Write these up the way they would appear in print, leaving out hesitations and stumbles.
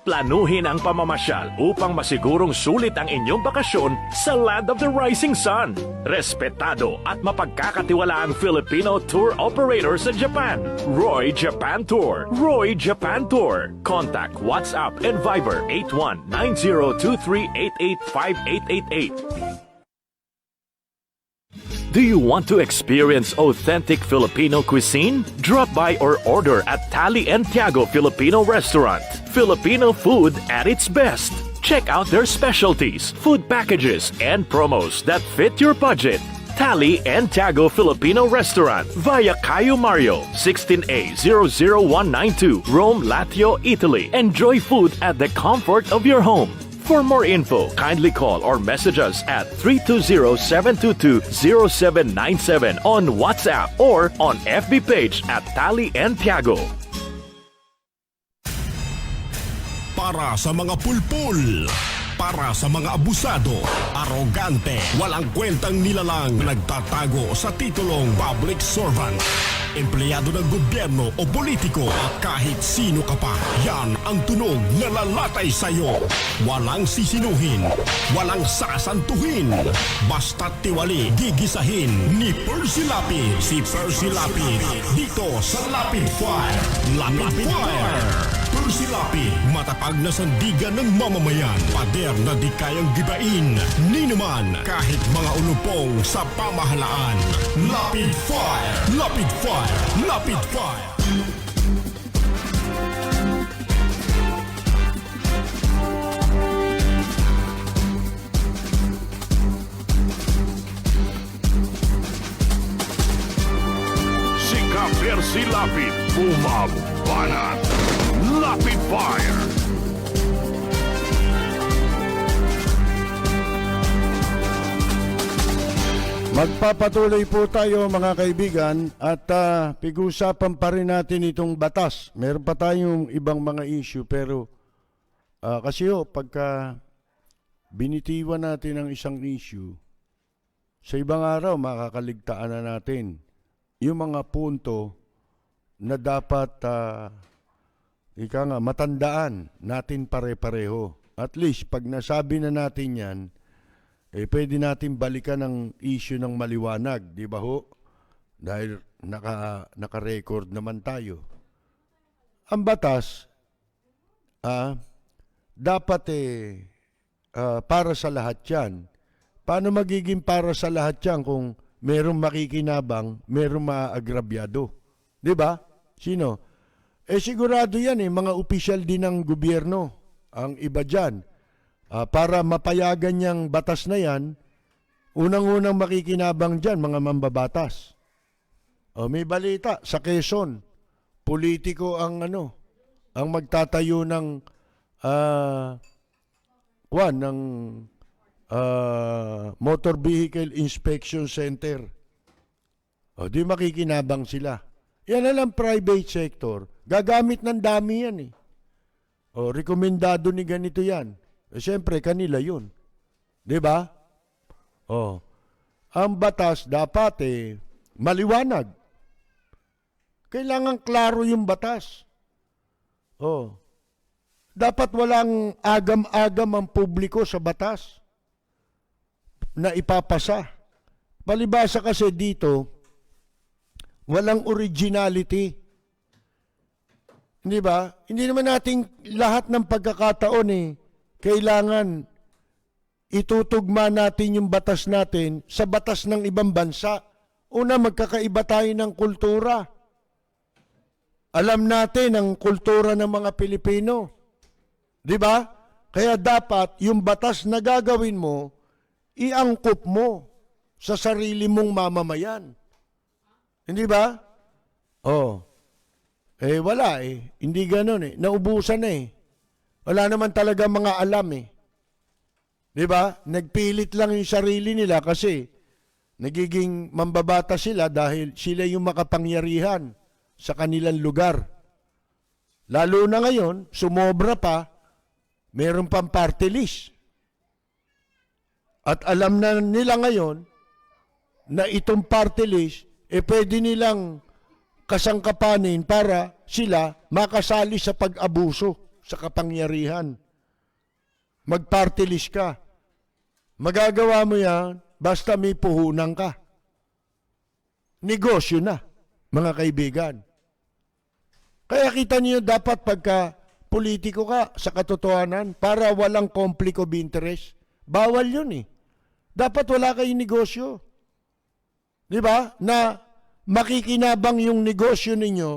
Planuhin ang pamamasyal upang masigurong sulit ang inyong bakasyon sa Land of the Rising Sun. Respetado at mapagkakatiwalaang Filipino tour operator sa Japan. Roy Japan Tour. Roy Japan Tour. Contact WhatsApp and Viber 819023885888. Do you want to experience authentic Filipino cuisine? Drop by or order at Tali and Tiago Filipino Restaurant. Filipino food at its best. Check out their specialties, food packages, and promos that fit your budget. Tali and Tiago Filipino Restaurant via Cayo Mario, 16A 00192, Rome, Lazio, Italy. Enjoy food at the comfort of your home. For more info, kindly call or message us at 320-722-0797 on WhatsApp or on FB page at Tali and Tiago. Para sa mga pulpul, para sa mga abusado, arogante, walang kwentang nilalang, nagtatago sa titulong public servant, empleyado ng gobyerno o politiko at kahit sino ka pa, yan ang tunog na lalatay sa'yo. Walang sisinuhin, walang sasantuhin, basta't tiwali, gigisahin ni Percy Lapid. Si Percy Lapid, dito sa Lapid Fire. Lapid Fire. Percy Lapid, matapag na sandigan ng mamamayan, pader na di kayang gibain, ni naman kahit mga ulupong sa pamahalaan. Lapid Fire! Lapid Fire! Lapid Fire! Si Percy Lapid, bumabanat. Lapid Fire! Magpapatuloy po tayo mga kaibigan at pag-usapan pa rin natin itong batas. Meron pa tayong ibang mga issue pero kasi pagka binitiwan natin ang isang issue, sa ibang araw makakaligtaan na natin yung mga punto na dapat matandaan natin pare-pareho. At least pag nasabi na natin yan, pwede natin balikan ang issue ng maliwanag, di ba ho? Dahil naka-record naman tayo. Ang batas, dapat para sa lahat yan. Paano magiging para sa lahat yan kung merong makikinabang, merong maaagrabyado? Di ba? Sino? Sigurado yan mga opisyal din ng gobyerno, ang iba dyan. Para mapayagan niyang batas na yan, unang-unang makikinabang dyan, mga mambabatas. May balita, sa Quezon, politiko ang ang magtatayo ng Motor Vehicle Inspection Center. Di makikinabang sila. Yan na lang private sector. Gagamit ng dami yan rekomendado ni ganito yan. Siyempre, kanila yun. Di ba? Ang batas dapat maliwanag. Kailangan klaro yung batas. Dapat walang agam-agam ang publiko sa batas na ipapasa. Palibasa kasi dito, walang originality. Hindi ba? Hindi naman natin lahat ng pagkakataon kailangan itutugma natin yung batas natin sa batas ng ibang bansa. Una, magkakaiba tayo ng kultura. Alam natin ang kultura ng mga Pilipino. Di ba? Kaya dapat yung batas na gagawin mo, iangkop mo sa sarili mong mamamayan. Hindi ba? Wala Hindi ganun Naubusan na Wala naman talaga mga alam Di ba? Nagpilit lang yung sarili nila kasi nagiging mambabata sila dahil sila yung makapangyarihan sa kanilang lugar. Lalo na ngayon, sumobra pa, meron pang party list. At alam na nila ngayon na itong party list, pwede nilang kasangkapanin para sila makasali sa pag-abuso sa kapangyarihan. Mag-party list ka. Magagawa mo yan basta may puhunan ka. Negosyo na, mga kaibigan. Kaya kita niyo dapat pagka politiko ka sa katotohanan para walang conflict of interest. Bawal yun eh. Dapat wala kayong negosyo. Di ba? Na makikinabang yung negosyo ninyo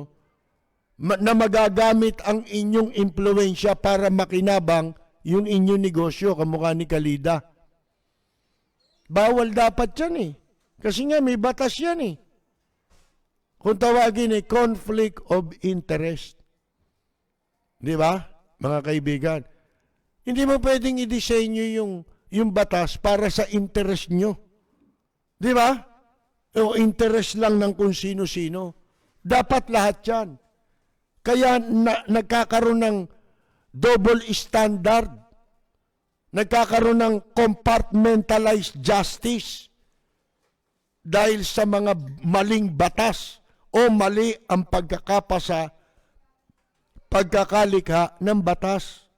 na magagamit ang inyong impluensya para makinabang yung inyong negosyo, kamukha ni Kalida. Bawal dapat yan eh. Kasi nga may batas yan eh. Kung tawagin eh, conflict of interest. Di ba, mga kaibigan? Hindi mo pwedeng i-disenyo yung batas para sa interest nyo. Di ba? O interest lang ng kung sino-sino. Dapat lahat yan. Kaya nagkakaroon ng double standard. Nagkakaroon ng compartmentalized justice dahil sa mga maling batas o mali ang pagkakapasa, pagkakalikha ng batas.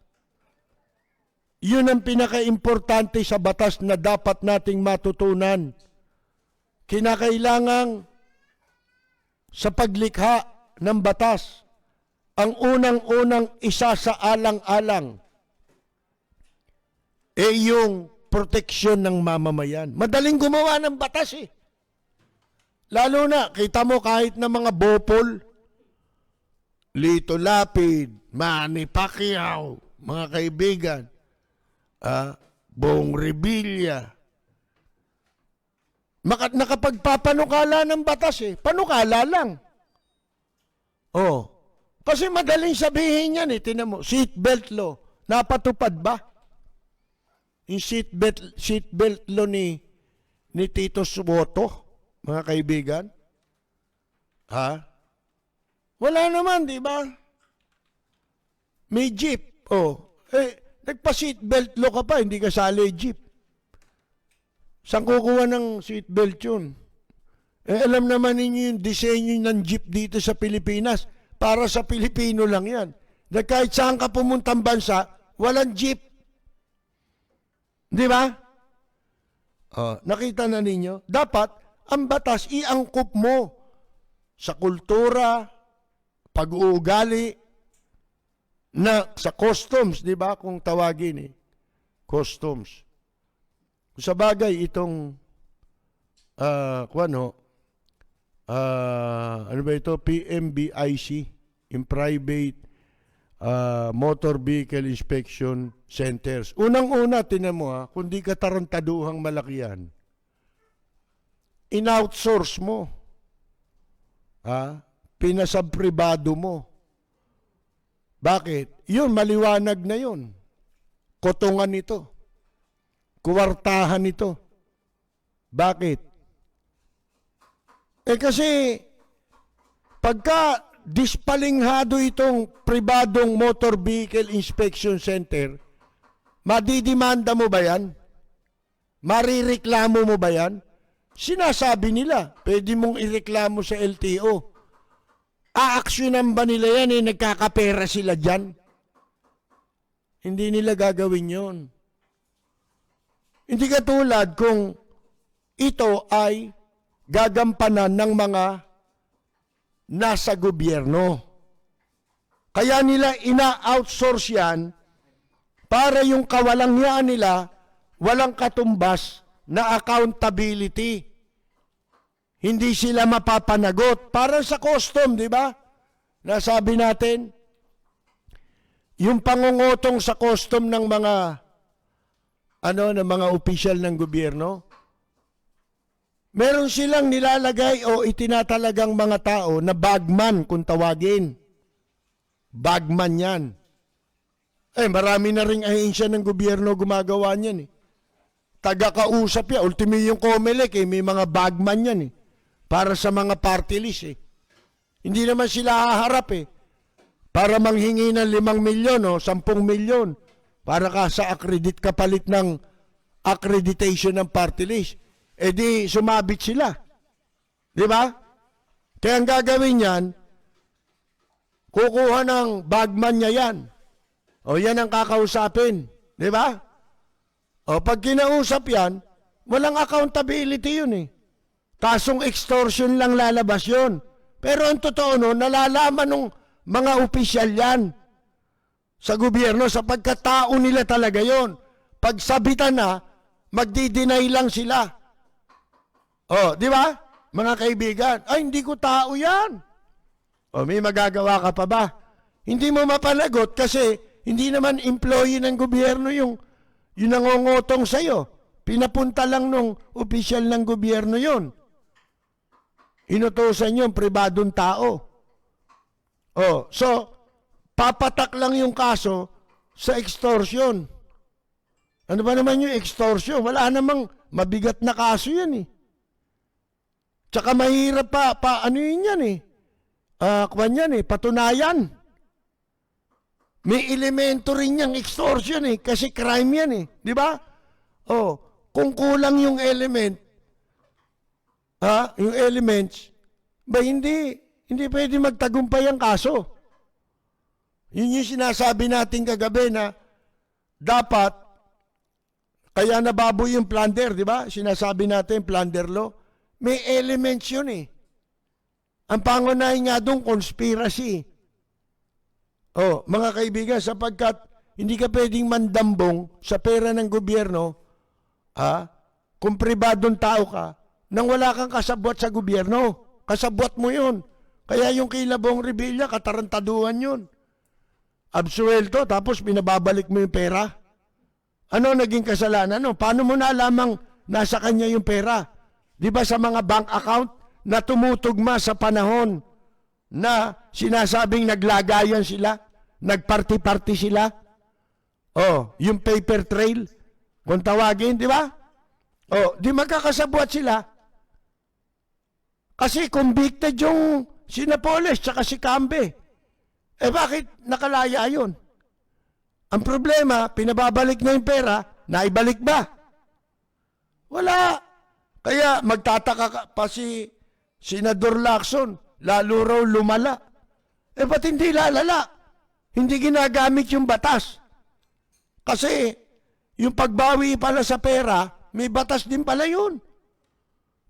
Yun ang pinaka-importante sa batas na dapat nating matutunan. Kinakailangang sa paglikha ng batas, ang unang-unang isa sa alang-alang yung proteksyon ng mamamayan. Madaling gumawa ng batas eh. Lalo na, kita mo kahit na mga bopol, Lito Lapid, Manny Pacquiao, mga kaibigan, Bong Revilla, nakapagpapanukala ng batas eh. Panukala lang. Oh. Kasi madaling sabihin yan eh. Tinan mo, seatbelt law. Napatupad ba? Yung seatbelt law ni Tito Soto, mga kaibigan? Ha? Wala naman, di ba? May jeep. Oh. Nagpa-seatbelt law ka pa, hindi ka sali jeep. Saan kukuha ng seatbelt yun? Alam naman ninyo yung disenyo ng jeep dito sa Pilipinas. Para sa Pilipino lang yan. Dahil kahit saan ka pumuntang bansa, walang jeep. Di ba? Nakita na ninyo? Dapat, ang batas, iangkop mo sa kultura, pag-uugali, na sa customs, di ba? Kung tawagin eh. Customs. Sa bagay, itong, ano ba ito? PMBIC, yung Private Motor Vehicle Inspection Centers. Unang-una, tinan mo kung di ka tarantaduhang malaki yan, in-outsource mo. Pinasabpribado mo. Bakit? Yun, maliwanag na yun. Kotongan ito. Kuwartahan ito. Bakit? Kasi, pagka dispalinghado itong pribadong motor vehicle inspection center, madidimanda mo ba yan? Marireklamo mo ba yan? Sinasabi nila, pwede mong ireklamo sa LTO. Aaksyonan ba nila yan nagkakapera sila dyan? Hindi nila gagawin yon. Hindi katulad kung ito ay gagampanan ng mga nasa gobyerno. Kaya nila ina-outsource yan para yung kawalangyaan nila walang katumbas na accountability. Hindi sila mapapanagot. Para sa custom, di ba? Nasabi natin, yung pangungutong sa custom ng mga ng mga opisyal ng gobyerno, meron silang nilalagay o itinatalagang mga tao na bagman kung tawagin. Bagman yan. Marami na ring ahensya ng gobyerno gumagawa niyan eh. Taga-kausap yan. Ultimo yung COMELEC may mga bagman yan eh. Para sa mga party list eh. Hindi naman sila haharap eh. Para manghingi ng 5 milyon o 10 milyon. Para ka sa kapalit ng accreditation ng party list. Di sumabit sila. Di ba? Kaya ang gagawin niyan, kukuha ng bagman niya yan. O yan ang kakausapin. Di ba? O pag kinausap yan, walang accountability yun eh. Kasong extortion lang lalabas yun. Pero ang totoo no, nalalaman ng mga opisyal yan sa gobyerno sapagkat tao nila talaga yon. Pag sabitan na, magdi-deny lang sila. O, di ba? Mga kaibigan, ay hindi ko tao yan. O, may magagawa ka pa ba? Hindi mo mapanagot kasi hindi naman employee ng gobyerno yung nangongotong sa'yo. Pinapunta lang nung opisyal ng gobyerno yon. Inutosan yung pribadong tao. Oh, so, papatak lang yung kaso sa extortion. Ano ba naman yung extortion? Wala namang mabigat na kaso yan eh. Tsaka mahirap ano yun yan eh. Patunayan. May elemento rin yung extortion eh, kasi crime yan eh. Di ba? Oh, kung kulang yung element, yung elements, hindi pwede magtagumpay ang kaso. Yun yung sinasabi natin kagabi na dapat, kaya nababoy yung plunder, di ba? Sinasabi natin plunder law. May elements yun eh. Ang pangunahin nga doon, conspiracy. Oh, mga kaibigan, sapagkat hindi ka pwedeng mandambong sa pera ng gobyerno, kung pribadong tao ka, nang wala kang kasabwat sa gobyerno. Kasabwat mo yun. Kaya yung kila Bong Revilla, katarantaduhan yun. Absuelto, tapos binababalik mo yung pera. Ano naging kasalanan? No? Paano mo nalamang nasa kanya yung pera? Di ba sa mga bank account na tumutugma sa panahon na sinasabing naglagayan sila, nagparty-party sila? Oh, yung paper trail, kung tawagin, di ba? Oh, di magkakasabwat sila. Kasi convicted yung si Napoles tsaka si Cambe. Bakit nakalaya yun? Ang problema, pinababalik na yung pera, naibalik ba? Wala. Kaya magtataka pa si Senador Lacson, lalo raw lumala. Ba't hindi lalala? Hindi ginagamit yung batas. Kasi yung pagbawi pala sa pera, may batas din pala yun.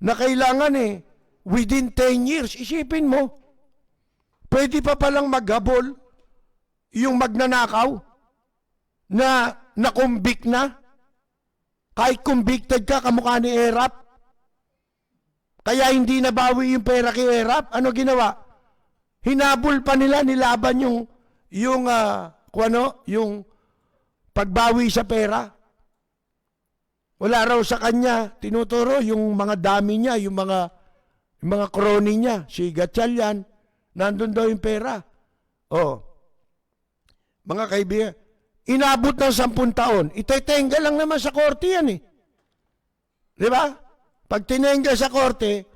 Na kailangan within 10 years, isipin mo, pwede pa palang maghabol yung magnanakaw na nakumbik na. Kahit convicted ka, kamukha ni Erap. Kaya hindi nabawi yung pera kay Erap. Ano ginawa? Hinabol pa nila, nilaban yung pagbawi sa pera. Wala raw sa kanya tinuturo yung mga dami niya, yung mga crony niya, si Gatchalian, nandun daw yung pera. Oh, mga kaibigan, inabot ng 10 taon, itetenga lang naman sa korte yan eh. Di ba? Pag tinengga sa korte,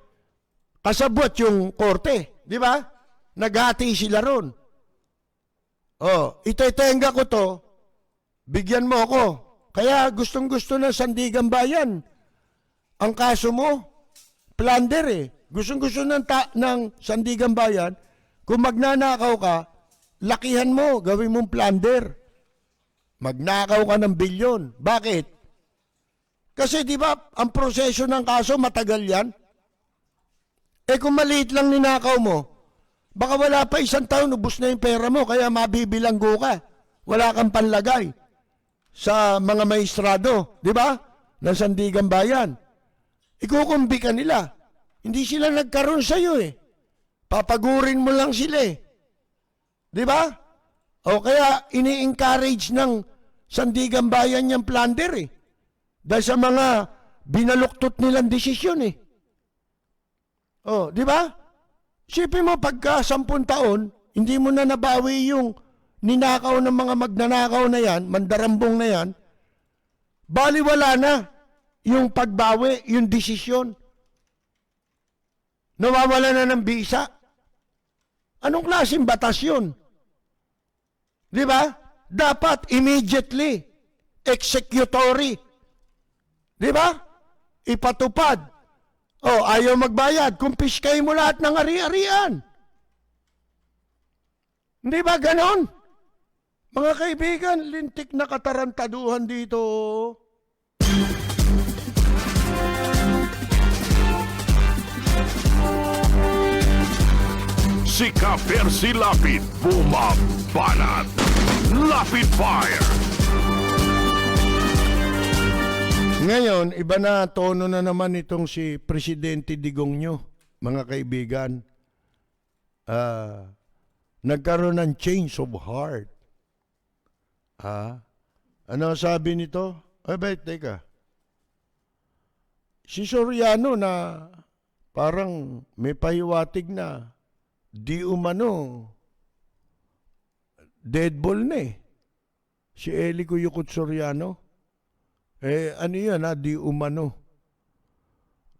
kasabot yung korte. Di ba? Naghati sila ron. Oh, itetenga ko to, bigyan mo ako. Kaya gustong-gusto ng Sandigan Bayan. Ang kaso mo, plunder eh. Gustong-gusto ng Sandigan Bayan, kung magnanakaw ka, lakihan mo, gawin mong plunder. Magnakaw ka ng bilyon. Bakit? Kasi di ba, ang proseso ng kaso matagal yan. Kung maliit lang ninakaw mo, baka wala pa 1 taon, ubos na yung pera mo, kaya mabibilanggo ka. Wala kang panlagay sa mga maestrado, di ba? Ng Sandigan Bayan. Ikukumbi ka nila. Hindi sila nagkaroon sa'yo eh. Papagurin mo lang sila eh. Di ba? O kaya ini-encourage ng Sandigan Bayan yung plunder eh. Dahil sa mga binaluktot nilang desisyon eh. O, di ba? Sipin mo pagka 10 taon, hindi mo na nabawi yung ninakaw ng mga magnanakaw na yan, mandarambong na yan, baliwala na yung pagbawi, yung desisyon. Nawawala na ng bisa. Anong klaseng batas yun? Di ba? Dapat immediately, executory. Di ba? Ipatupad. Oh, ayaw magbayad. Kumpiskay mo lahat ng ari-arian. Hindi ba ganon? Mga kaibigan, lintik na katarantaduhan dito. Si Ka-Percy Lapid bumabanat. Lapid Fire! Ngayon, iba na tono na naman itong si Presidente Digong nyo, mga kaibigan. Nagkaroon ng change of heart. Ano sabi nito? Teka. Si Soriano na parang may pahiwatig na di umano deadball na eh. Si Eli Cuyucot Soriano. Ano yan di umano.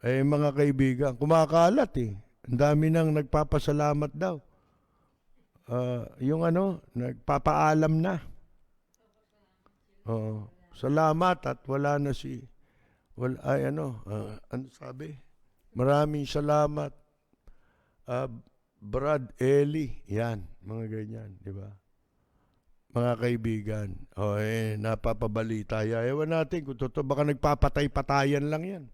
Mga kaibigan, kumakalat eh. Ang dami nang nagpapasalamat daw. Yung nagpapaalam na. Salamat at wala na si... ano sabi? Maraming salamat. Brad Eli. Yan, mga ganyan, di ba? Mga kaibigan. Napapabalita. Ewan natin kung totoo, baka nagpapatay-patayan lang yan.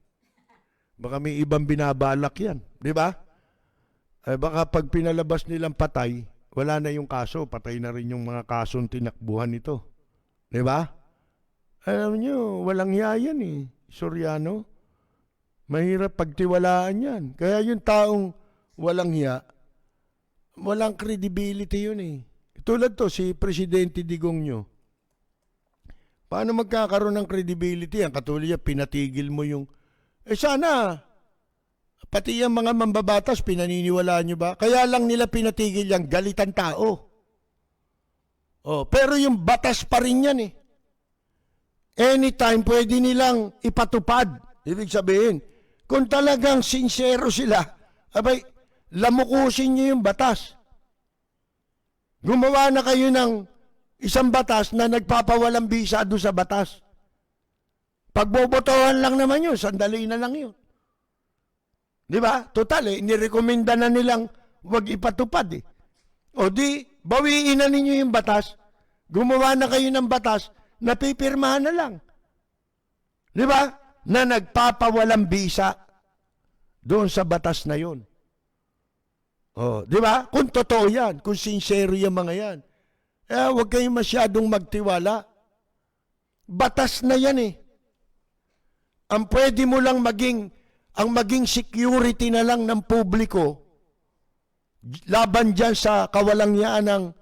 Baka may ibang binabalak yan. Di ba? Baka pag pinalabas nilang patay, wala na yung kaso. Patay na rin yung mga kasong tinakbuhan nito. Di ba? Alam nyo, walang yayan eh. Soriano. Mahirap pagtiwalaan yan. Kaya yung taong walang hiya, walang credibility yun eh. Tulad to, si Presidente Digong nyo. Paano magkakaroon ng credibility yan? Katulad yan, pinatigil mo yung... sana, pati yung mga mambabatas, pinaniniwalaan nyo ba? Kaya lang nila pinatigil yung galitan tao. Pero yung batas pa rin yan eh. Anytime pwede nilang ipatupad. Ibig sabihin, kung talagang sincero sila, lamukusin nyo yung batas. Gumawa na kayo ng isang batas na nagpapawalang bisa doon sa batas. Pagbobotohan lang naman yun, sandali na lang yun. Di ba? Total nirekomenda na nilang wag ipatupad eh. O di, bawiin na ninyo yung batas, gumawa na kayo ng batas, napipirmahan na lang. Di ba? Na nagpapawalang bisa doon sa batas na yun. Di ba? Kung totoo yan, kung sincero yung mga yan, huwag kayong masyadong magtiwala. Batas na yan eh. Ang pwede mo lang ang maging security na lang ng publiko, laban dyan sa kawalangyaan ng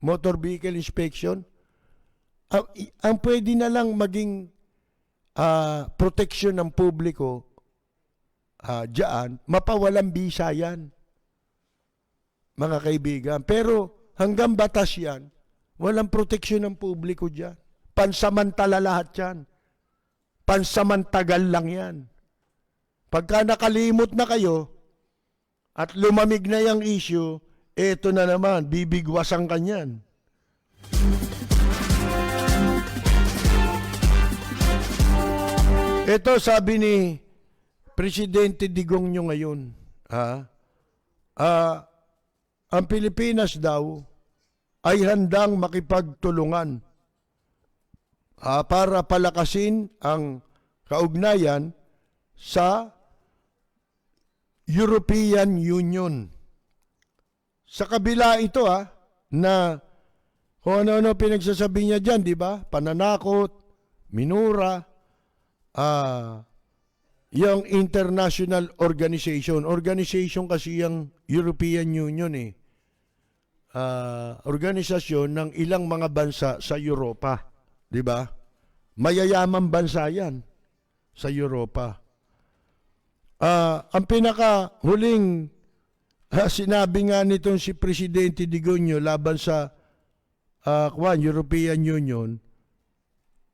Motor Vehicle Inspection, ang pwede na lang maging proteksyon ng publiko, diyan, mapawalang bisa yan, mga kaibigan. Pero hanggang batas yan, walang proteksyon ng publiko diyan. Pansamantala lahat yan. Pansamantagal lang yan. Pagka nakalimot na kayo at lumamig na yung issue, eto na naman, bibigwasan ka niyan. Ito sabi ni Presidente Digong nyo ngayon, ang Pilipinas daw ay handang makipagtulungan para palakasin ang kaugnayan sa European Union. Sa kabila ito na kung ano-ano pinagsasabi niya dyan, di ba? Pananakot, minura, yung international organization. Organization kasi yung European Union eh. Organisasyon ng ilang mga bansa sa Europa. Di ba? Mayayamang bansa yan sa Europa. Ang pinakahuling sinabi nga nitong si Presidente Digong laban sa European Union,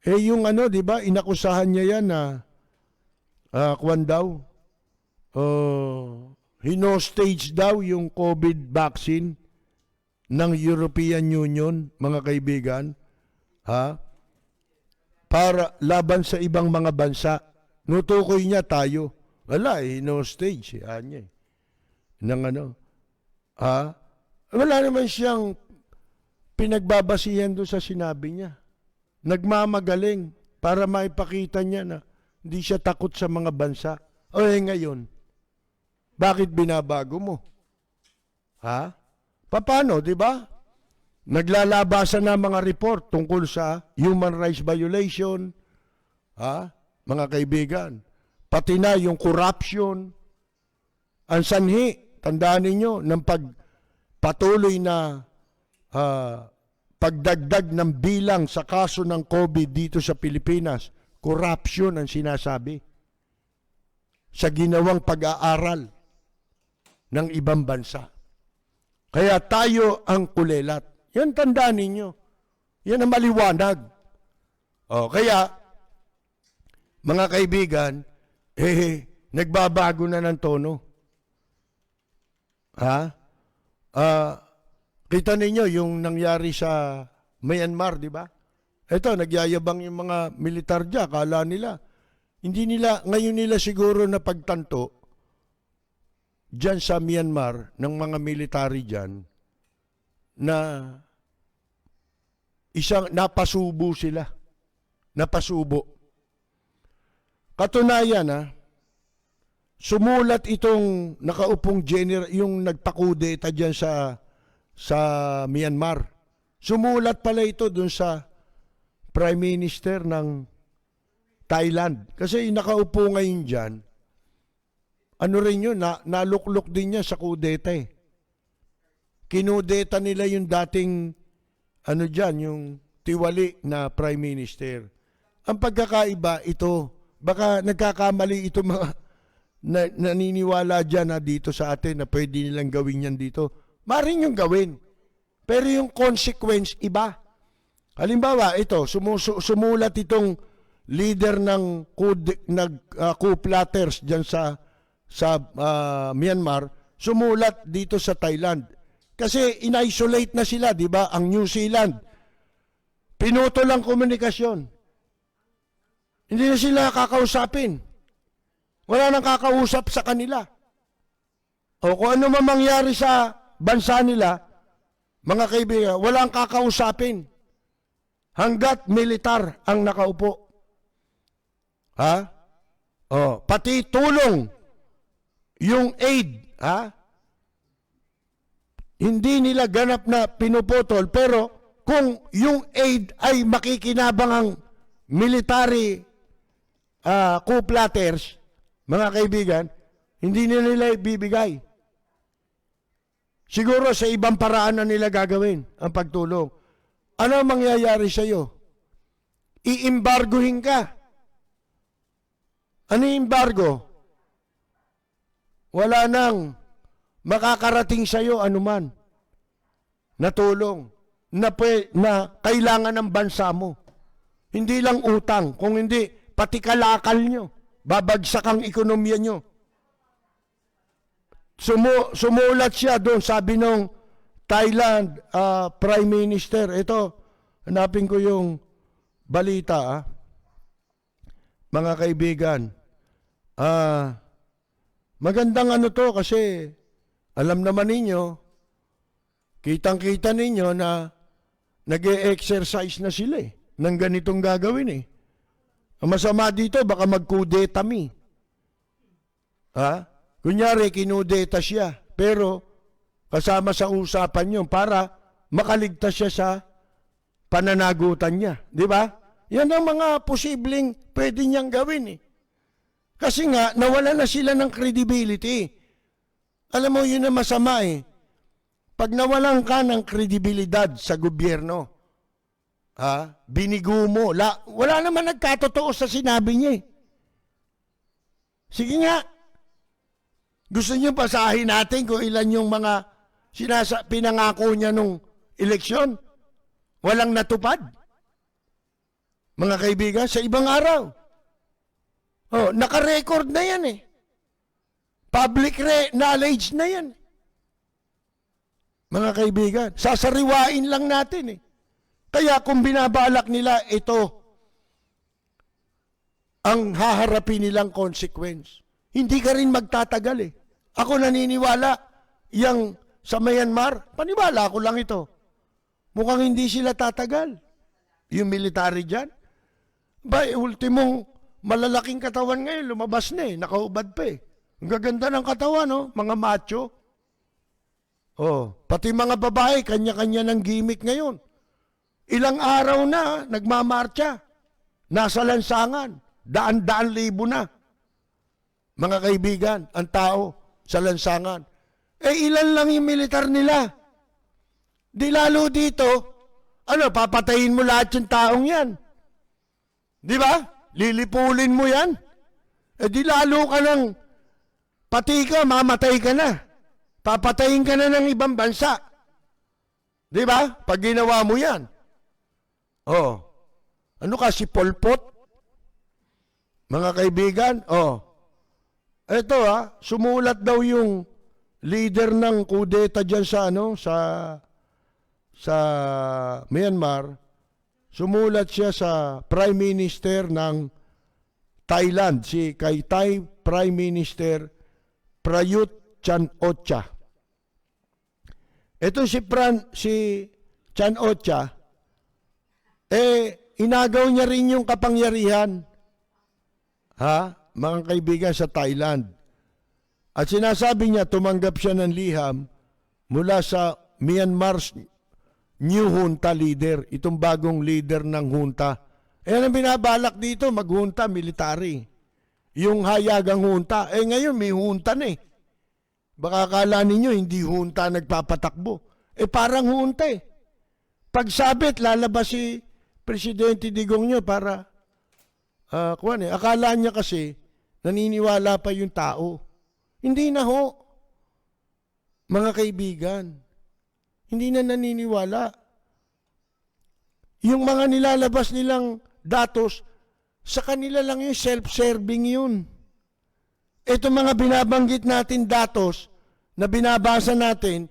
yung di ba, inakusahan niya yan na hinostage daw yung COVID vaccine ng European Union, mga kaibigan, para laban sa ibang mga bansa, Nutukoy niya tayo. Wala no stage. Anya eh. Nang ano. Wala naman siyang pinagbabasihan doon sa sinabi niya. Nagmamagaling para maipakita niya na hindi siya takot sa mga bansa. O ngayon, bakit binabago mo? Paano, di ba? Naglalabasan na mga report tungkol sa human rights violation, mga kaibigan. Pati na yung corruption. Ang sanhi, tandaan ninyo, ng patuloy na pagdagdag ng bilang sa kaso ng COVID dito sa Pilipinas, corruption ang sinasabi sa ginawang pag-aaral ng ibang bansa. Kaya tayo ang kulelat. Yan tandaan ninyo. Yan ang maliwanag. Kaya, mga kaibigan, nagbabago na ng tono. Kita ninyo yung nangyari sa Myanmar, di ba? Ito, nagyayabang yung mga militar dyan. Kala nila, ngayon nila siguro napagtanto dyan sa Myanmar, ng mga military dyan, na napasubo sila. Napasubo. Katunayan, sumulat itong nakaupong general, yung nagpakudeta dyan sa Myanmar. Sumulat pala ito dun sa Prime Minister ng Thailand. Kasi nakaupo ngayon dyan, ano rin yun, naluklok din niya sa kudeta eh. Kinudeta nila yung dating, yung tiwali na Prime Minister. Ang pagkakaiba ito, baka nagkakamali ito mga naniniwala dyan na dito sa atin na pwede nilang gawin yan dito. Maring yung gawin. Pero yung consequence, iba. Halimbawa, ito, sumulat itong leader ng coup plotters dyan sa Myanmar, sumulat dito sa Thailand. Kasi in-isolate na sila, di ba? Ang New Zealand. Pinuto lang komunikasyon. Hindi na sila kakausapin. Wala nang kakausap sa kanila. O kung ano man mangyari sa bansa nila, mga kaibigan, walang kakausapin hanggat militar ang nakaupo. Pati tulong, yung aid, hindi nila ganap na pinuputol, pero kung yung aid ay makikinabang ang military coup plotters, mga kaibigan, hindi nila ibibigay. Siguro sa ibang paraan na nila gagawin ang pagtulong. Ano ang mangyayari sa iyo? Iimbargohin ka. Ano yung embargo? Wala nang makakarating sa iyo anuman na tulong na kailangan ng bansa mo. Hindi lang utang, kung hindi pati kalakal nyo. Babagsak ang ekonomiya nyo. Sumulat siya doon, sabi nung Thailand Prime Minister. Ito, hanapin ko yung balita. Mga kaibigan, magandang to kasi alam naman ninyo, kitang-kita ninyo na nag-e-exercise na sila ng ganitong gagawin Ang masama dito, baka mag-kudeta Kunyari, kinudeta siya. Pero, kasama sa usapan yun para makaligtas siya sa pananagutan niya. Di ba? Yan ang mga posibleng pwede niyang gawin Kasi nga, nawala na sila ng credibility. Alam mo, yun ang masama Pag nawalan ka ng kredibilidad sa gobyerno, binigo mo, wala naman nagkatotoo sa sinabi niya Sige nga, gusto niyo pasahin natin kung ilan yung mga pinangako niya nung eleksyon? Walang natupad. Mga kaibigan, sa ibang araw. Naka-record na yan Public knowledge na yan. Mga kaibigan, sasariwain lang natin Kaya kung binabalak nila ito, ang haharapin nilang consequence. Hindi ka rin magtatagal eh. Ako naniniwala, yang sa Myanmar, paniwala ko lang ito. Mukhang hindi sila tatagal. Yung military dyan. Ultimong malalaking katawan ngayon, lumabas na eh, nakaubad pa eh. Ang gaganda ng katawan, no? Mga macho. Pati mga babae, kanya-kanya ng gimmick ngayon. Ilang araw na, nagmamarcha. Nasa lansangan. Daan-daan libo na. Mga kaibigan, ang tao sa lansangan. Ilan lang yung militar nila. Di lalo dito, papatayin mo lahat yung taong yan. Di ba? Lilipulin mo yan. Di lalo ka ng, pati ka, mamatay ka na. Papatayin ka na ng ibang bansa. Di ba? Pag ginawa mo yan. Ano ka, si Pol Pot? Mga kaibigan, eto sumulat daw yung leader ng kudeta dyan sa Myanmar. Sumulat siya sa Prime Minister ng Thailand, si Thai Prime Minister Prayut Chan-o-cha. Ito si Chan-o-cha, inagaw niya rin yung kapangyarihan, mga kaibigan, sa Thailand. At sinasabi niya, tumanggap siya ng liham mula sa Myanmar's new junta leader, itong bagong leader ng junta. Ang binabalak dito, maghunta, military. Yung hayagang junta, ngayon may junta na eh. Baka akala ninyo, hindi junta nagpapatakbo. Parang junta eh. Pagsabit, lalabas si Presidente Digong nyo para, akala niya kasi, naniniwala pa yung tao. Hindi na ho. Mga kaibigan, hindi na naniniwala. Yung mga nilalabas nilang datos, sa kanila lang yung self-serving yun. Ito mga binabanggit natin datos na binabasa natin,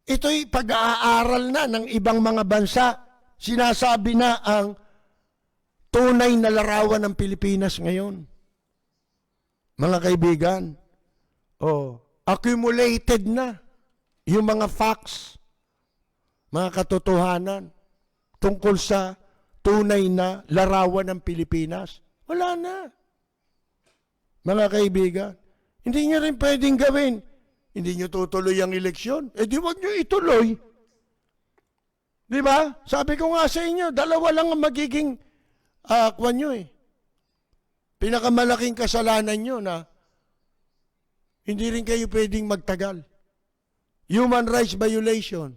ito'y pag-aaral na ng ibang mga bansa. Sinasabi na ang tunay na larawan ng Pilipinas ngayon. Mga kaibigan, accumulated na yung mga facts, mga katotohanan tungkol sa tunay na larawan ng Pilipinas. Wala na. Mga kaibigan, hindi nyo rin pwedeng gawin. Hindi nyo tutuloy ang eleksyon. Di wag nyo ituloy. Di ba? Sabi ko nga sa inyo, dalawa lang ang magiging kwan nyo eh. Pinakamalaking kasalanan nyo na hindi rin kayo pwedeng magtagal. Human rights violation.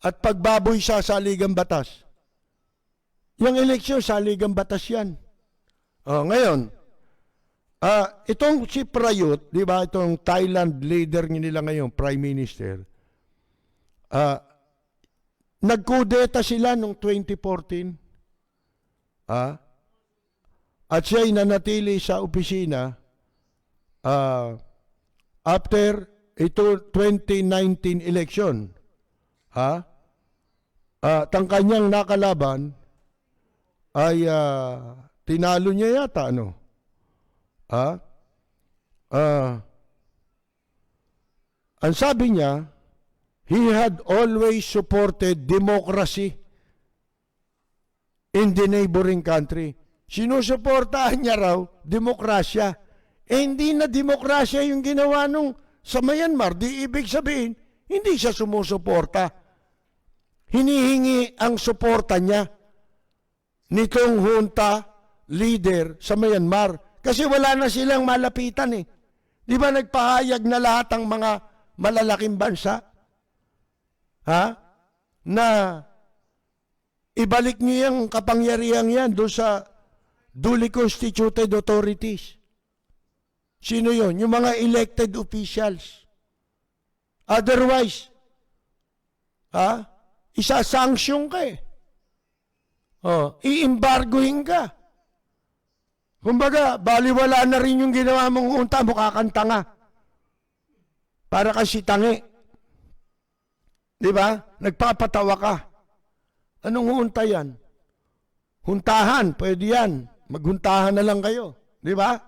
At pagbaboy sa saligang batas. Yung eleksyon, saligang batas yan. Ngayon, itong si Prayut, di ba, itong Thailand leader nila ngayon, Prime Minister, nagkudeta sila noong 2014. At siya'y nanatili sa opisina after ito 2019 election. Ang kanyang nakalaban ay tinalo niya yata, ang sabi niya, he had always supported democracy in the neighboring country. Sinusuportahan niya raw demokrasya. Hindi na demokrasya yung ginawa nung sa Myanmar. Di ibig sabihin, hindi siya sumusuporta. Hinihingi ang suporta niya nitong junta leader sa Myanmar. Kasi wala na silang malapitan eh. Di ba nagpahayag na lahat ang mga malalaking bansa? Na ibalik niyo yung kapangyarihan yan doon sa duly constituted authorities. Sino yon? Yung mga elected officials. Otherwise, isa-sanction ka eh. I-embargohin ka. Kumbaga, baliwala na rin yung ginawa mong unta, mukha kang tanga. Para kasi tangi. Di ba? Nagpapatawa ka. Anong unta yan? Huntahan, pwede yan. Maghuntahan na lang kayo. Di ba?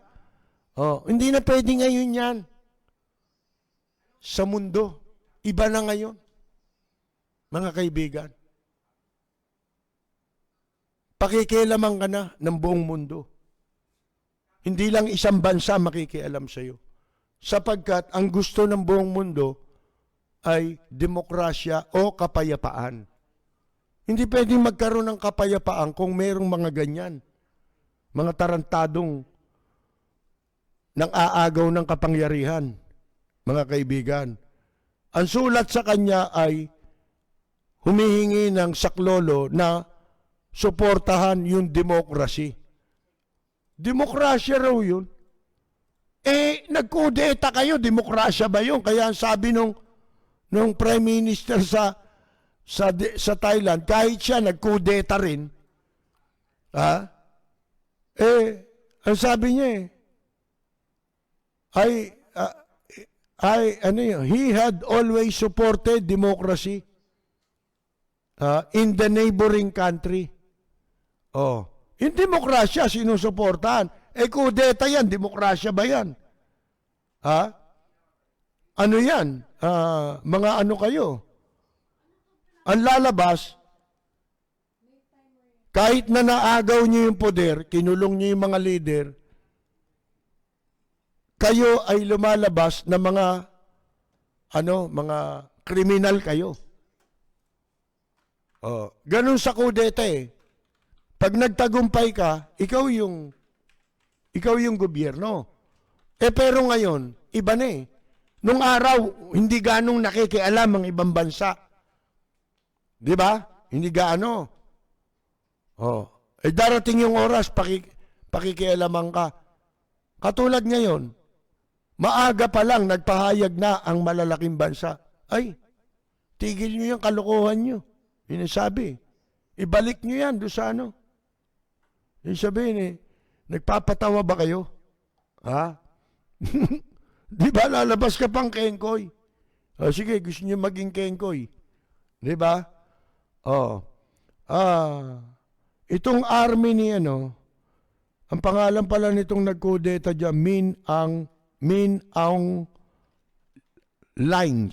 Oh, hindi na pwede ngayon yan. Sa mundo, iba na ngayon. Mga kaibigan. Pakikialaman ka na ng buong mundo. Hindi lang isang bansa makikialam sa iyo. Sapagkat ang gusto ng buong mundo ay demokrasya o kapayapaan. Hindi pwedeng magkaroon ng kapayapaan kung mayroong mga ganyan. Mga tarantadong nang aagaw ng kapangyarihan, mga kaibigan. Ang sulat sa kanya ay humihingi ng saklolo na suportahan yung demokrasi. Demokrasya raw yun. Nagkudeta kayo, demokrasya ba yun? Kaya sabi nung Prime Minister sa Thailand, kahit siya nagkudeta rin, ang sabi niya he had always supported democracy in the neighboring country. Yung demokrasya, sinusuportahan. Kudeta yan, demokrasya ba yan? Ano yan? Mga ano kayo? Ang lalabas, kahit na naagaw niyo yung poder, kinulong niyo yung mga leader, kayo ay lumalabas na mga kriminal kayo. Ganun sa kudeta Pag nagtagumpay ka, ikaw yung gobyerno. Pero ngayon, iba na Nung araw, hindi ganong nakikialam ang ibang bansa. Di ba? Hindi gaano. Darating yung oras, pakikialaman ka. Katulad ngayon, maaga pa lang nagpahayag na ang malalaking bansa. Ay, tigil nyo yung kalokohan nyo. Yun ang sabi. Ibalik nyo yan doon sa ano. Yung sabihin nagpapatawa ba kayo? Di ba lalabas ka pang kengkoy? Sige, gusto nyo maging kengkoy. Di ba? Itong army ni ang pangalan pala nitong nagkudeta dyan, Min Aung Hlaing.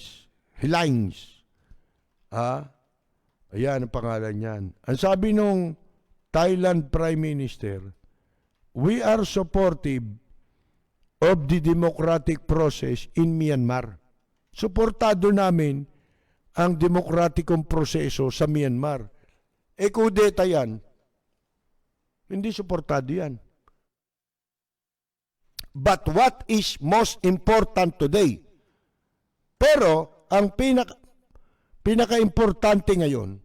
Ayan ang pangalan niyan. Ang sabi nung Thailand Prime Minister, we are supportive of the democratic process in Myanmar. Suportado namin ang demokratikong proseso sa Myanmar. Kudeta yan. Hindi suportado yan. But what is most important today? Pero ang pinaka-importante ngayon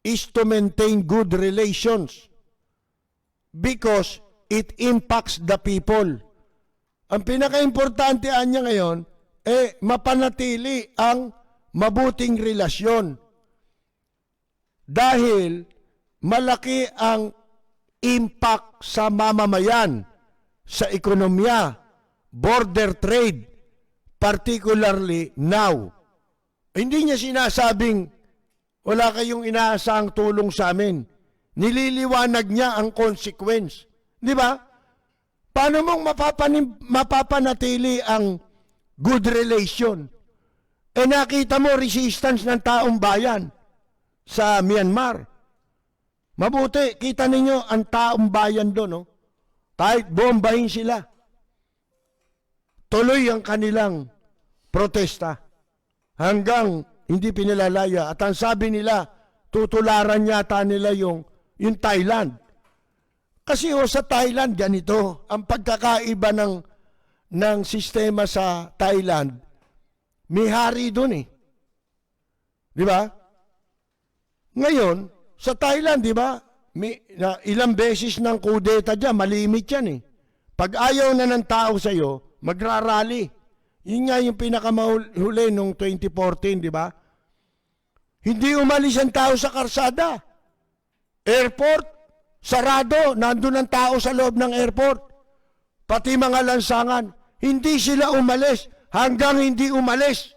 is to maintain good relations because it impacts the people. Ang pinaka-importante niya ngayon mapanatili ang mabuting relasyon. Dahil malaki ang impact sa mamamayan, sa ekonomiya, border trade, particularly now. Hindi niya sinasabing wala kayong inaasahang tulong sa amin. Nililiwanag niya ang consequence. Di ba? Paano mong mapapanatili ang good relation? Nakita mo resistance ng taong bayan sa Myanmar. Mabuti, kita ninyo ang taong bayan doon. Kahit bombahin sila, tuloy ang kanilang protesta hanggang hindi pinilalaya. At ang sabi nila, tutularan yata nila yung Thailand. Kasi sa Thailand, ganito, ang pagkakaiba ng sistema sa Thailand, may hari doon Di ba? Ngayon, sa Thailand, di ba, ilang beses ng kudeta dyan, malimit yan Pag ayaw na ng tao sa'yo, magrarally. Yun nga yung pinakamahuli nung 2014, di ba? Hindi umalis ang tao sa karsada. Airport, sarado, nandun ang tao sa loob ng airport. Pati mga lansangan, hindi sila umalis hanggang hindi umalis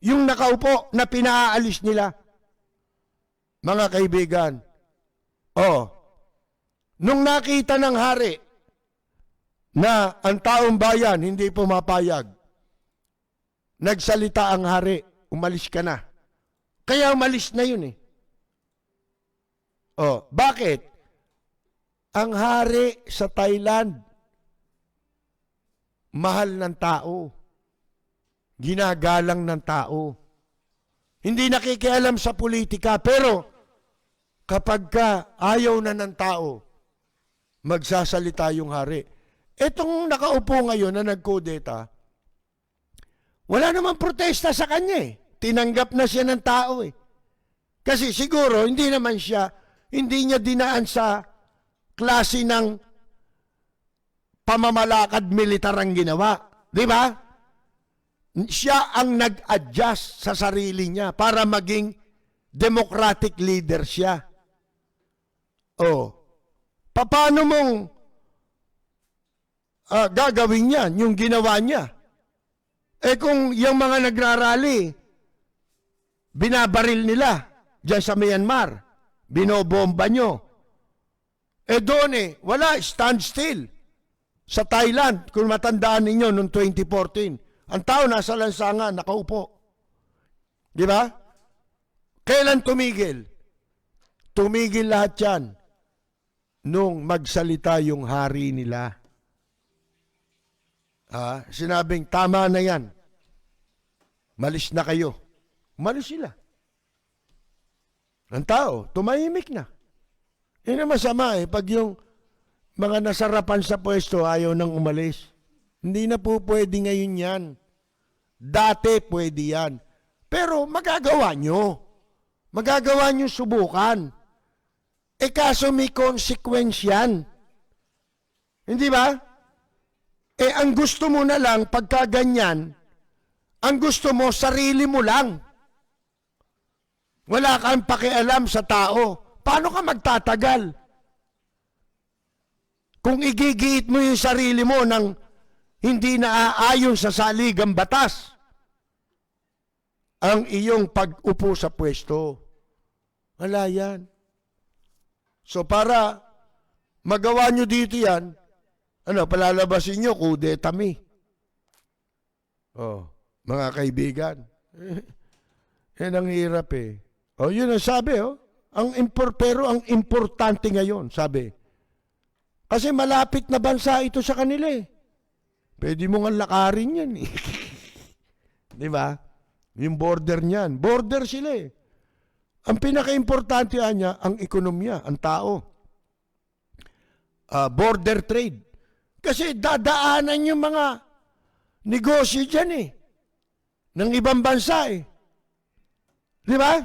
yung nakaupo na pinaalis nila. Mga kaibigan, Nung nakita ng hari na ang taong bayan hindi pumapayag, nagsalita ang hari, umalis ka na. Kaya umalis na yun eh. Oh, bakit? Ang hari sa Thailand, mahal ng tao. Ginagalang ng tao. Hindi nakikialam sa politika, pero kapag ka ayaw na ng tao, magsasalita yung hari. Etong nakaupo ngayon na nagkudeta, wala namang protesta sa kanya eh. Tinanggap na siya ng tao eh. Kasi siguro hindi niya dinaan sa klase ng pamamalakad militar ang ginawa. Di ba? Siya ang nag-adjust sa sarili niya para maging democratic leader siya. Oh, paano mong gagawin yan, yung ginawa niya? Eh kung yung mga nagrarally, binabaril nila dyan sa Myanmar, binobomba nyo. Eh doon wala, stand still. Sa Thailand, kung matandaan ninyo noong 2014, ang tao nasa lansangan, nakaupo. Di ba? Kailan tumigil? Tumigil lahat yan nung magsalita yung hari nila. Sinabing, tama na yan. Malis na kayo. Malis sila. Ang tao, tumahimik na. Yun ang masama pag yung mga nasarapan sa pwesto ayaw nang umalis. Hindi na po pwede ngayon yan. Dati pwede yan. Pero magagawa nyo. Magagawa nyo subukan. Kaso may consequence yan. Hindi ba? Ang gusto mo na lang, pagka ganyan, ang gusto mo, sarili mo lang. Wala kang pakialam sa tao. Paano ka magtatagal? Kung igigiit mo yung sarili mo ng hindi naaayon sa saligang batas, ang iyong pag-upo sa pwesto, wala yan. So para magawa nyo dito yan, palalabasin nyo, kudeta mi. Oh, mga kaibigan. Yan ang hirap yun ang sabi pero ang importante ngayon, sabi. Kasi malapit na bansa ito sa kanila Pwede mo nga lakarin yan Di ba? Yung border niyan. Border sila Ang pinaka-importante niya, ang ekonomiya, ang tao. Border trade. Kasi dadaanan yung mga negosyo dyan ng ibang bansa Di ba?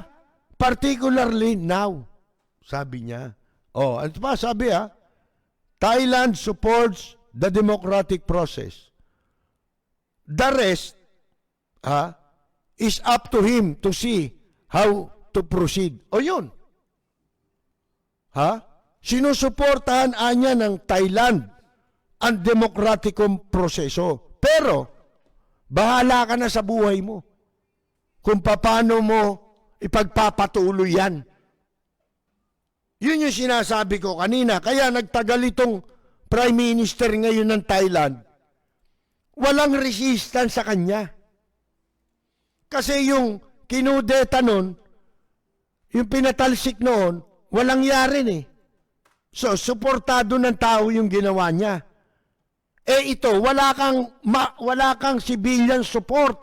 Particularly now, sabi niya. Ano pa sabi Thailand supports the democratic process. The rest is up to him to see how to proceed. Yun. Sinusuportahan niya ng Thailand ang demokratikong proseso. Pero, bahala ka na sa buhay mo. Kung paano mo ipagpapatuloy yan. Yun yung sinasabi ko kanina. Kaya nagtagal itong Prime Minister ngayon ng Thailand. Walang resistance sa kanya. Kasi yung kinudeta nun, yung pinatalsik noon, walang yarin So, suportado ng tao yung ginawa niya. Ito, wala kang civilian support.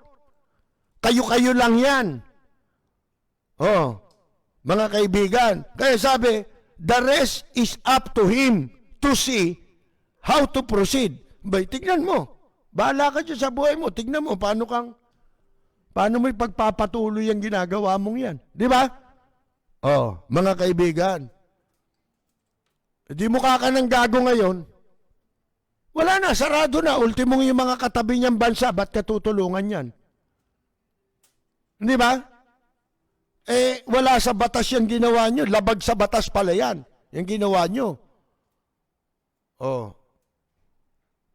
Kayo-kayo lang yan. Mga kaibigan. Kaya sabi, the rest is up to him to see how to proceed. Tignan mo. Bahala ka dyan sa buhay mo. Tignan mo, paano mo ipagpapatuloy ang ginagawa mong yan. Di ba? Mga kaibigan. Di mukha ka ng gago ngayon. Wala na, sarado na. Ultimong yung mga katabi niyang bansa, ba't katutulungan yan? Di ba? Wala sa batas yung ginawa nyo. Labag sa batas pala yan. Yung ginawa nyo.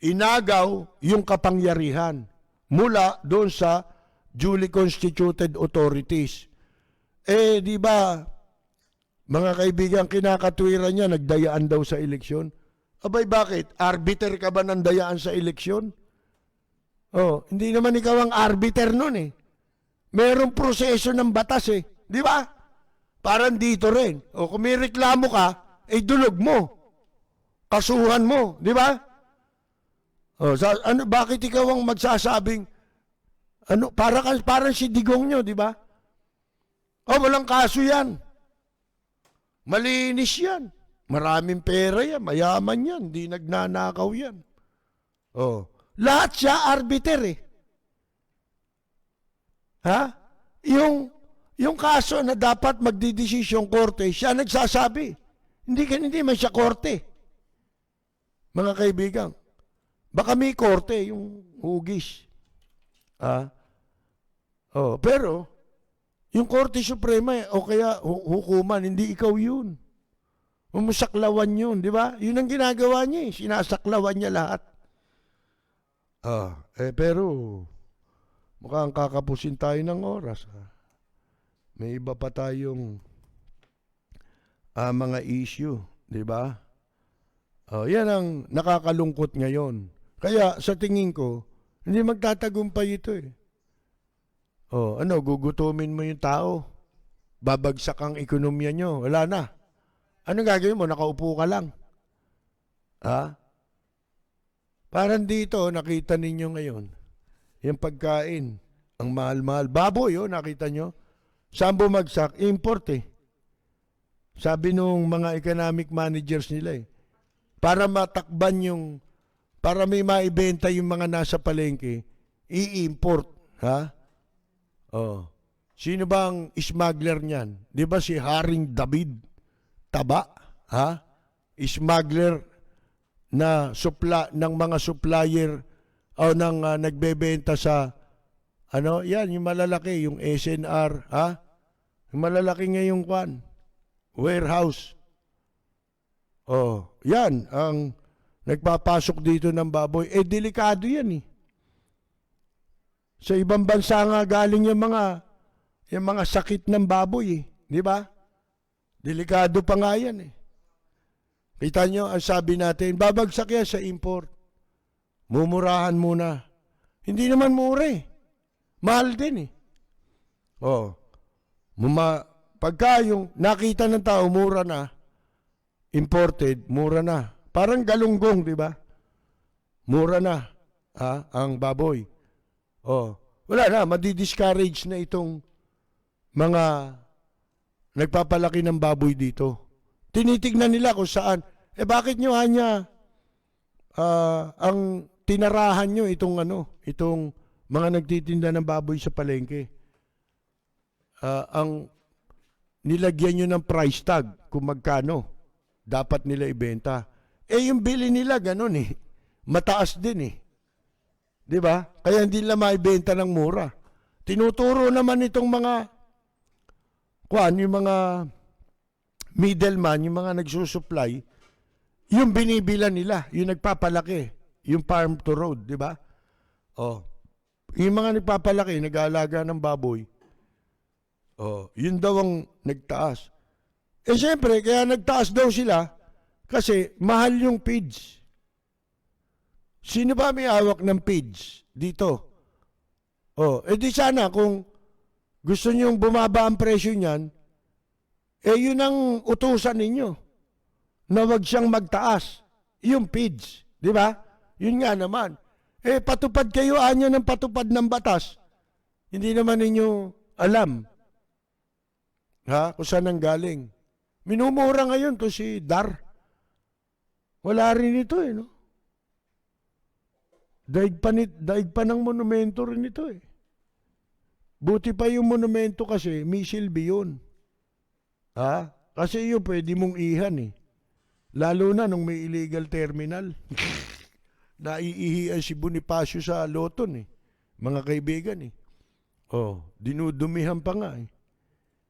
Inagaw yung kapangyarihan mula doon sa duly constituted authorities. Di ba, Mga kaibigan, kinakatwiran niya, nagdayaan daw sa eleksyon. Abay, bakit? Arbiter ka ba ng dayaan sa eleksyon? Oh, hindi naman ikaw ang arbiter nun eh. Merong proseso ng batas eh. Di ba? Parang dito rin. O kung may reklamo ka, dulog mo. Kasuhan mo. Di ba? O, bakit ikaw ang magsasabing, parang si Digong nyo, di ba? O, walang kaso yan. Malinis yan. Maraming pera yan. Mayaman yan. Di nagnanakaw yan. O, lahat siya arbiter eh. Ha? Yung kaso na dapat magdidesisyon korte, siya nagsasabi. Hindi man siya korte. Mga kaibigan, baka may korte yung hugis. Pero, yung Korte Suprema o kaya hukuman, hindi ikaw yun. Umusaklawan yun, di ba? Yun ang ginagawa niya eh. Sinasaklawan niya lahat. Pero, mukhang kakapusin tayo ng oras. May iba pa tayong mga issue, di ba? Yan ang nakakalungkot ngayon. Kaya sa tingin ko, hindi magtatagumpay ito eh. Gugutumin mo yung tao. Babagsak ang ekonomiya nyo. Wala na. Anong gagawin mo? Nakaupo ka lang. Parang dito, nakita ninyo ngayon, yung pagkain, ang mahal-mahal. Baboy, nakita nyo? Saan bumagsak? Import eh. Sabi nung mga economic managers nila eh, para matakban para may maibenta yung mga nasa palengke, i-import. Sino bang smuggler niyan? Di ba si Haring David Taba? Smuggler na ng mga supplier o ng nagbebenta sa yan, yung malalaki, yung SNR, yung malalaki ngayong warehouse. Yan ang nagpapasok dito ng baboy. Delikado yan eh. Sa ibang bansa nga galing yung mga sakit ng baboy eh. Di ba? Delikado pa nga yan eh. Kita nyo, ang sabi natin, babagsak yan sa import. Mumurahan muna. Hindi naman mura eh. Mahal din eh. Pagka yung nakita ng tao, mura na, imported, mura na. Parang galunggong, di ba? Mura na ang baboy. Wala na, madi-discourage na itong mga nagpapalaki ng baboy dito. Tinitignan nila kung saan. Bakit nyo hanya ang tinarahan nyo itong mga nagtitinda ng baboy sa palengke? Ang nilagyan nyo ng price tag kung magkano dapat nila ibenta. Yung bili nila ganun eh. Mataas din eh. Di ba? Kaya hindi nila maibenta ng mura. Tinuturo naman itong yung mga middleman, yung mga nagsusupply, yung binibila nila, yung nagpapalaki, yung farm to road, di ba? Yung mga nagpapalaki, nag-aalaga ng baboy, yun daw ang nagtaas. Siyempre, kaya nagtaas daw sila kasi mahal yung feeds. Sino ba may hawak ng feeds dito? Di sana kung gusto nyong bumaba ang presyo niyan, yun ang utusan ninyo na wag siyang magtaas. Yung feeds, di ba? Yun nga naman. Patupad kayo anya ng patupad ng batas. Hindi naman ninyo alam kung saan ang galing. Minumura ngayon to si Dar. Wala rin ito no? Daig pa ng monumento rin ito eh. Buti pa yung monumento kasi, may silbi yun. Kasi yun pwede mong ihan eh. Lalo na nung may illegal terminal. Naiihian si Bonifacio sa Loton eh. Mga kaibigan eh. Dinudumihan pa nga eh.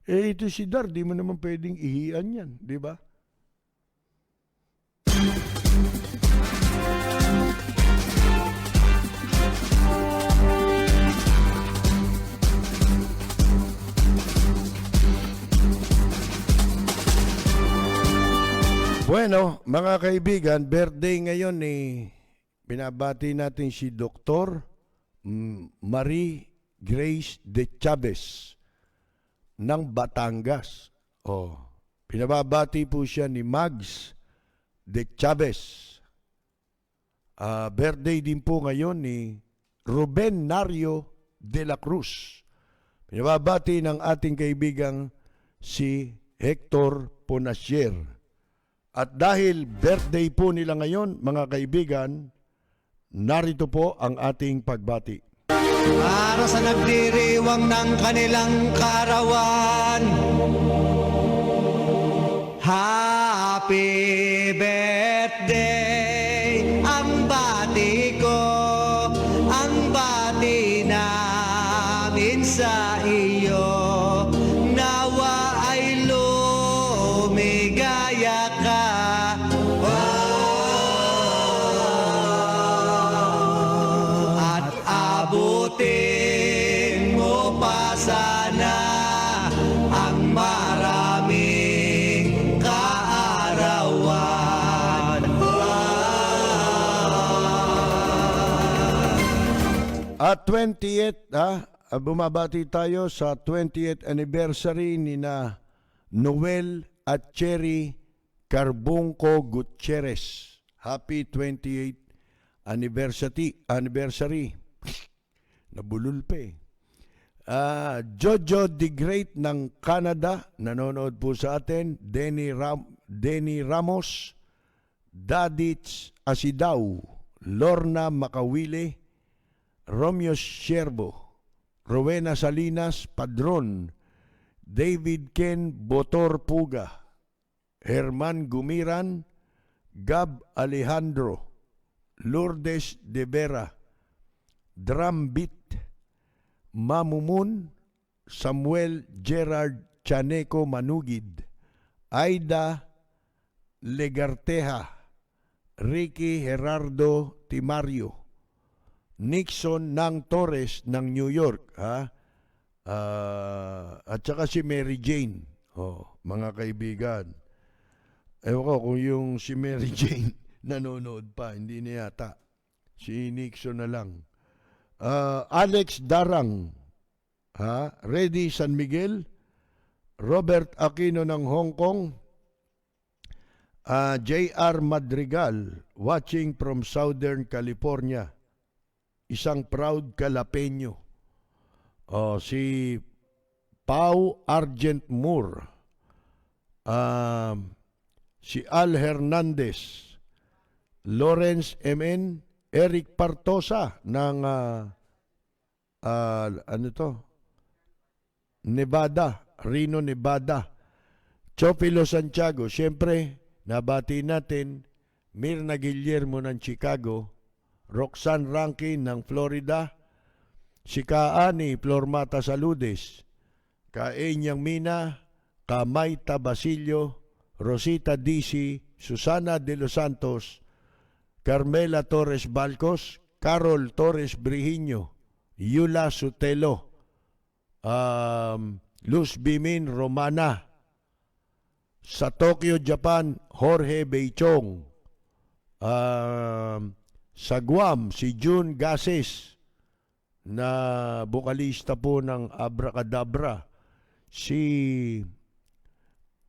Ito si Dar, di mo naman pwedeng ihian yan, di ba? Bueno, mga kaibigan, birthday ngayon ni binabati natin si Dr. Marie Grace de Chavez ng Batangas. Oh, pinababati po siya ni Mags de Chavez. Birthday din po ngayon ni Ruben Nario de la Cruz. Pinababati ng ating kaibigang si Hector Ponasier. At dahil birthday po nila ngayon, mga kaibigan, narito po ang ating pagbati. Para sa nagdiriwang ng kanilang karawan, happy birthday, ang bati ko, ang bati namin sa iyo. Nawa ay lumigaya ka. At abutin mo pa sana ang maraming kaarawan. At 28th, bumabati tayo sa 20th anniversary ni na Noel at Cherry Carbungco Gutierrez. Happy 28th anniversary. Nabulol pa eh. Jojo the Great ng Canada, nanonood po sa atin. Denny Ramos, Dadich Asidaw, Lorna Makawili, Romeo Siervo, Rowena Salinas Padron, David Ken Botor Puga, Herman Gumiran, Gab Alejandro, Lourdes de Vera, Drambit Mamumun, Samuel Gerard Chaneco Manugid, Aida Legarteja, Ricky Gerardo Timario, Nixon Nang Torres ng New York, at saka si Mary Jane. Mga kaibigan, ewan ko kung yung si Mary Jane nanonood pa, hindi na yata. Si Nixon na lang. Alex Darang, Reddy San Miguel, Robert Aquino ng Hong Kong, J.R. Madrigal, watching from Southern California, isang proud Kalapeño. Si Pau Argent Moore, si Al Hernandez, Lawrence M.N., Eric Partosa ng Nevada, Reno, Nevada. Chofilo Santiago, siyempre, nabati natin, Mirna Guillermo ng Chicago, Roxanne Rankin ng Florida, si Kaani Flormata Saludes, Kaenyang Mina, Kamaita Basilio, Rosita DC, Susana de los Santos, Carmela Torres Balcos, Carol Torres Brihiño, Yula Sutelo, Luz Bimin Romana, sa Tokyo, Japan, Jorge Beichong, sa Guam, si June Gases, na bokalista po ng Abracadabra, si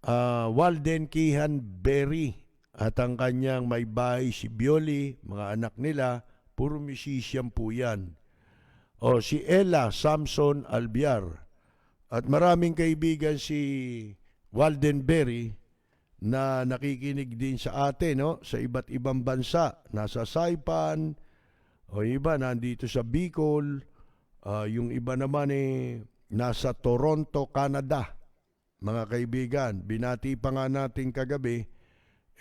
Walden Kihan Berry, at ang kanyang may bahay si Bioli, mga anak nila, puro musician po yan. Si Ella Samson Albiar, at maraming kaibigan si Walden Berry na nakikinig din sa atin, sa iba't ibang bansa. Nasa Saipan, o iba nandito sa Bicol, yung iba naman nasa Toronto, Canada. Mga kaibigan, binati pa nga natin kagabi,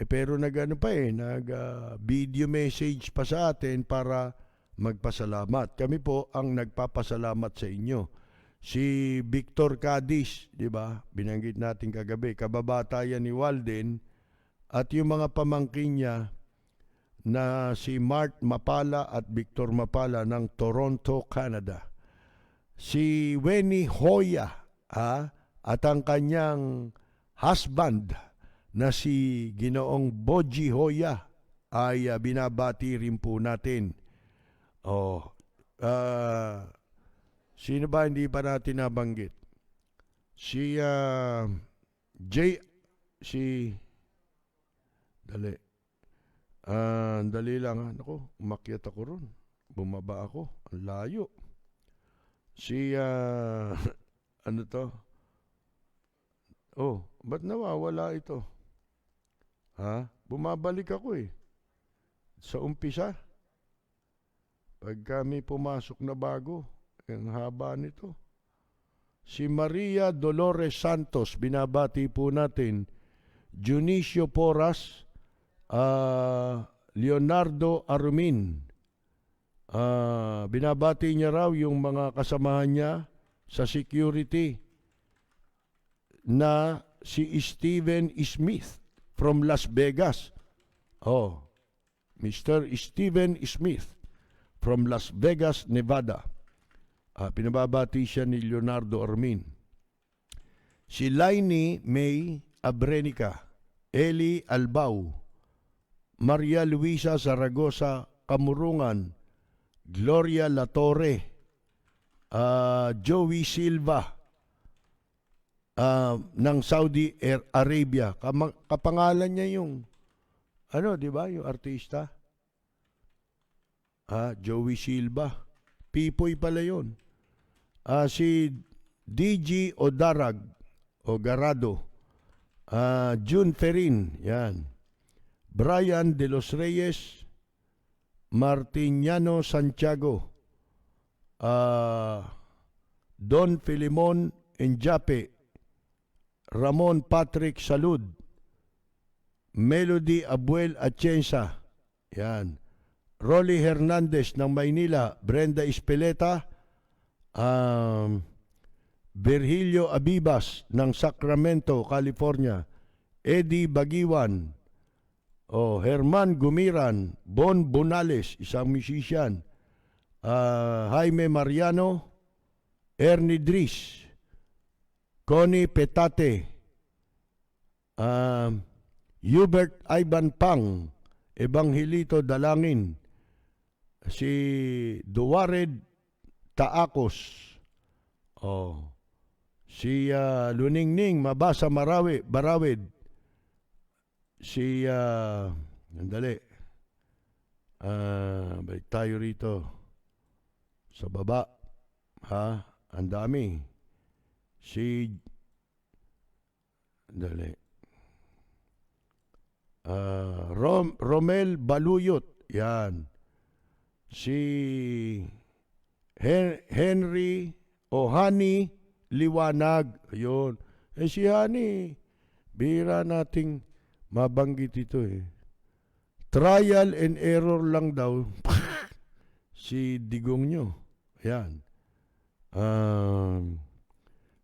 pero nag-video message pa sa atin para magpasalamat. Kami po ang nagpapasalamat sa inyo. Si Victor Cadiz, di ba? Binanggit natin kagabi, kababatayan ni Walden, at yung mga pamangkin niya na si Mart Mapala at Victor Mapala ng Toronto, Canada. Si Winnie Hoya, at ang kanyang husband na si Ginoong Boji Hoya ay binabati rin po natin. Oh, sino ba hindi pa natin nabanggit? Si dali. Dali lang. Ako, umakyat ako ron. Bumaba ako. Ang layo. Si, ano to? Oh, ba't nawawala ito? Ha? Bumabalik ako eh. Sa umpisa. Pag kami pumasok na bago, ang haba nito. Si Maria Dolores Santos, binabati po natin. Junicio Porras, Leonardo Arumin. Binabati niya raw yung mga kasamahan niya sa security na si Steven Smith from Las Vegas. Oh, Mr. Steven Smith from Las Vegas, Nevada. Pinababati siya ni Leonardo Armin. Si Lainey May Abrenica, Eli Albao, Maria Luisa Zaragoza Kamurungan, Gloria Latorre, Joey Silva ng Saudi Arabia. Kapangalan niya yung di ba, yung artista? Joey Silva. Pipoy pala yun. Si DG Odarag o Garado. June Ferrin. Yan. Brian De Los Reyes. Martiniano Santiago. Don Filimon Enjape. Ramon Patrick Salud. Melody Abuel Atienza. Yan. Rolly Hernandez ng Maynila, Brenda Espeleta, Virgilio Abibas ng Sacramento, California, Eddie Bagiwan, Herman Gumiran, Bon Bonales, isang musician, Jaime Mariano, Ernie Dris, Connie Petate, Hubert Ivan Pang, Evangelito Dalangin, si Duwared Taakos, si Luningning Mabasa Barawid, si balik tayo rito sa baba, ang dami, si Romel Baluyot, yan. Si Henry Hani Liwanag, ayun. Si Hani, bihira nating mabanggit ito eh. Trial and error lang daw si digong nyo. Yan.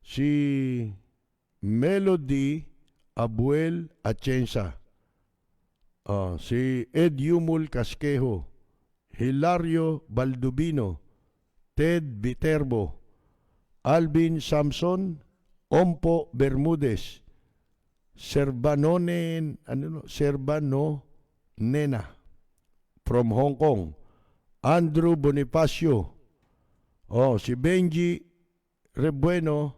Si Melody Abuel Atienza. Si Ed Yumul Casquejo, Hilario Baldubino, Ted Viterbo, Alvin Samson, Ompo Bermudez, Servano Nena from Hong Kong, Andrew Bonifacio, si Benji Rebueno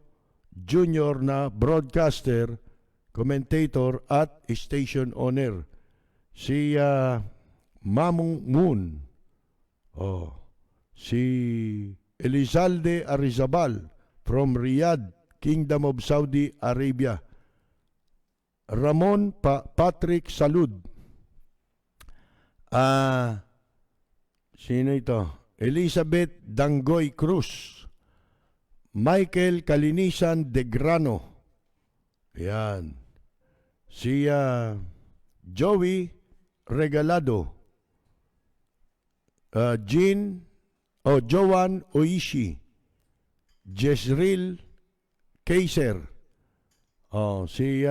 Jr. na broadcaster, commentator at station owner. Si Mamong Moon, si Elizalde Arizabal from Riyadh, Kingdom of Saudi Arabia, Ramon Patrick Salud, sino ito? Elizabeth Dangoy Cruz, Michael Kalinisan de Grano, yan, si Joey Regalado, Joan Oishi, Jezreel Kaiser, si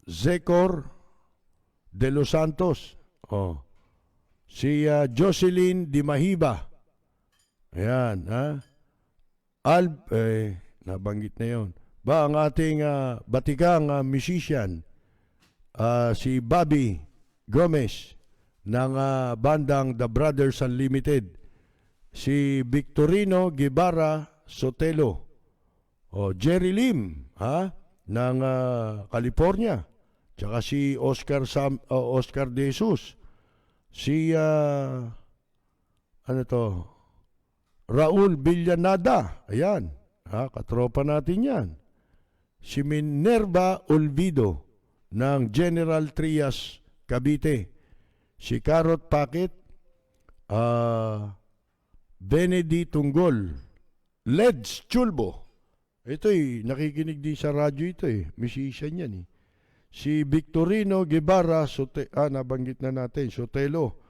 Zekor de los Santos, si Jocelyn Di Mahiba, ayan, nabanggit na yon. ba ang ating batikang musician, si Bobby Gomez ng bandang The Brothers Unlimited, si Victorino Guevara Sotelo, Jerry Lim ng California, tsaka si Oscar De Jesus, si Raul Villanada, ayan, katropa natin yan, si Minerva Olvido ng General Trias Cavite, si Carrot Packet, Benedy Tunggol, Leds Chulbo. Ito'y nakikinig din sa radyo ito musician yan Si Victorino Guevara nabanggit na natin, Sotelo.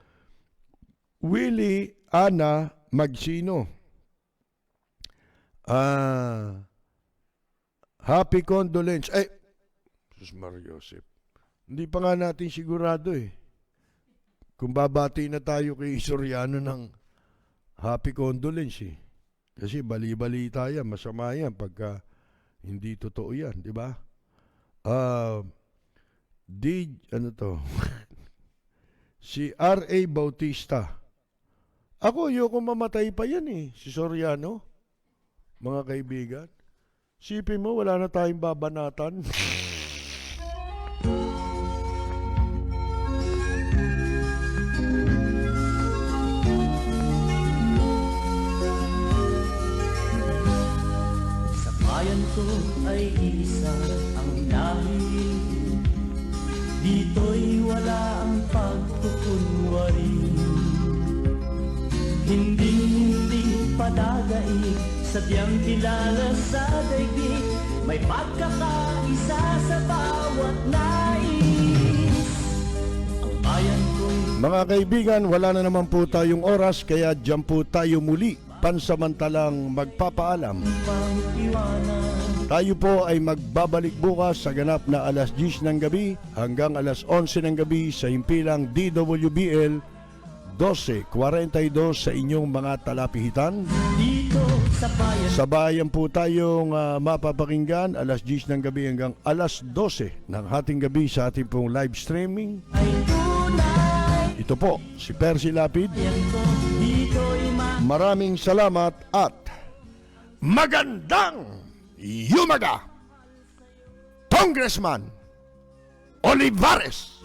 Willie Ana Magsino. Happy condolence. Sus Mario Joseph. Hindi pa nga natin sigurado kung babati na tayo kay Soriano ng happy condolence Kasi bali-balita yan, masama yan pagka hindi totoo yan, di ba? Si R.A. Bautista. Ako, ayoko mamatay pa yan si Soriano. Mga kaibigan. Sipin mo, wala na tayong babanatan. Bayan ko ay isa ang lahi, dito'y wala ang pagkukunwari. Hindi padagaig, sadyang kilala sa daigdig, may pagkakaisa sa bawat nais. Ang bayan ko'y... Mga kaibigan, wala na naman po tayong oras, kaya dyan po tayo muli pansamantalang magpapaalam. Tayo po ay magbabalik bukas sa ganap na alas 10 ng gabi hanggang alas 11 ng gabi sa himpilang DWBL 1242 sa inyong mga talapihitan. Dito sa bayan po tayong mapapakinggan alas 10 ng gabi hanggang alas 12 ng hating gabi sa ating pong live streaming. Ito po si Percy Lapid. Maraming salamat at magandang yumaga, Congressman Olivares.